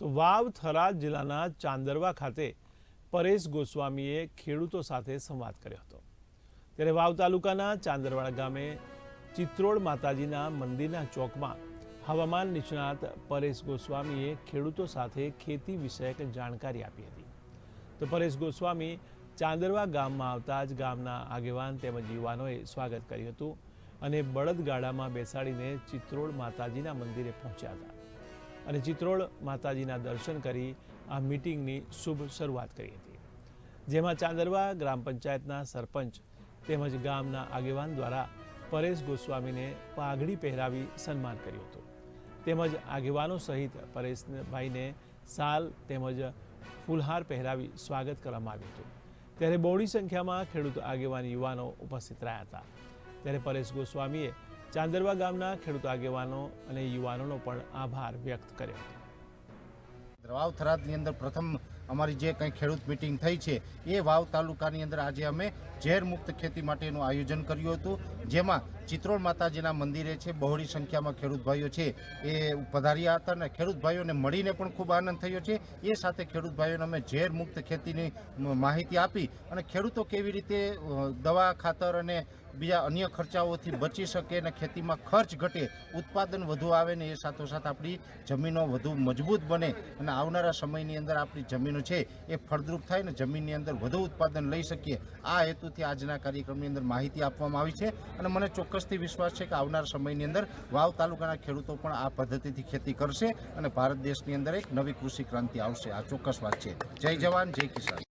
તો વાવ થરાદ જિલ્લાના ચાંદરવા ખાતે પરેશ ગોસ્વામીએ ખેડૂતો સાથે સંવાદ કર્યો હતો। ત્યારે વાવ તાલુકાના ચાંદરવાડા ગામે ચિત્રોડ માતાજીના મંદિરના ચોકમાં હવામાન નિષ્ણાત પરેશ ગોસ્વામીએ ખેડૂતો સાથે ખેતી વિષયક જાણકારી આપી હતી। તો પરેશ ગોસ્વામી ચાંદરવા ગામમાં આવતા જ ગામના આગેવાન તેમજ યુવાનોએ સ્વાગત કર્યું હતું અને બળદગાડામાં બેસાડીને ચિત્રોડ માતાજીના મંદિરે પહોંચ્યા હતા અને ચિત્રોડ માતાજીના દર્શન કરી આ મીટિંગની શુભ શરૂઆત કરી હતી, જેમાં ચાંદરવા ગ્રામ પંચાયતના સરપંચ તેમજ ગામના આગેવાન દ્વારા પરેશ ગોસ્વામીને પાઘડી પહેરાવી સન્માન કર્યું હતું, તેમજ આગેવાનો સહિત પરેશભાઈને શાલ તેમજ ફૂલહાર પહેરાવી સ્વાગત કરવામાં આવ્યું હતું। ત્યારે બહોળી સંખ્યામાં ખેડૂત આગેવાન યુવાનો ઉપસ્થિત રહ્યા હતા। ત્યારે પરેશ ગોસ્વામીએ ચાંદરવા ગામના ખેડૂત આગેવાનો અને યુવાનોનો પણ આભાર વ્યક્ત કર્યો હતો। વાવ થરાદની અંદર પ્રથમ અમારી જે કંઈ ખેડૂત મિટિંગ થઈ છે એ વાવ તાલુકાની અંદર આજે અમે ઝેર મુક્ત ખેતી માટેનું આયોજન કર્યું હતું, જેમાં ચિત્રોડ માતાજીના મંદિરે છે બહોળી સંખ્યામાં ખેડૂત ભાઈઓ છે એ પધાર્યા હતા અને ખેડૂત ભાઈઓને મળીને પણ ખૂબ આનંદ થયો છે। એ સાથે ખેડૂત ભાઈઓને અમે ઝેર મુક્ત ખેતીની માહિતી આપી અને ખેડૂતો કેવી રીતે દવા ખાતર અને બીજા અન્ય ખર્ચાઓથી બચી શકે અને ખેતીમાં ખર્ચ ઘટે, ઉત્પાદન વધુ આવે ને એ સાથોસાથ આપણી જમીનો વધુ મજબૂત બને અને આવનારા સમયની અંદર આપણી જમીનો છે એ ફળદ્રુપ થાય ને જમીનની અંદર વધુ ઉત્પાદન લઈ શકીએ, આ હેતુથી આજના કાર્યક્રમની અંદર માહિતી આપવામાં આવી છે। અને મને ચોક્કસથી વિશ્વાસ છે કે આવનારા સમયની અંદર વાવ તાલુકાના ખેડૂતો પણ આ પદ્ધતિથી ખેતી કરશે અને ભારત દેશની અંદર એક નવી કૃષિ ક્રાંતિ આવશે, આ ચોક્કસ વાત છે। જય જવાન, જય કિસાન।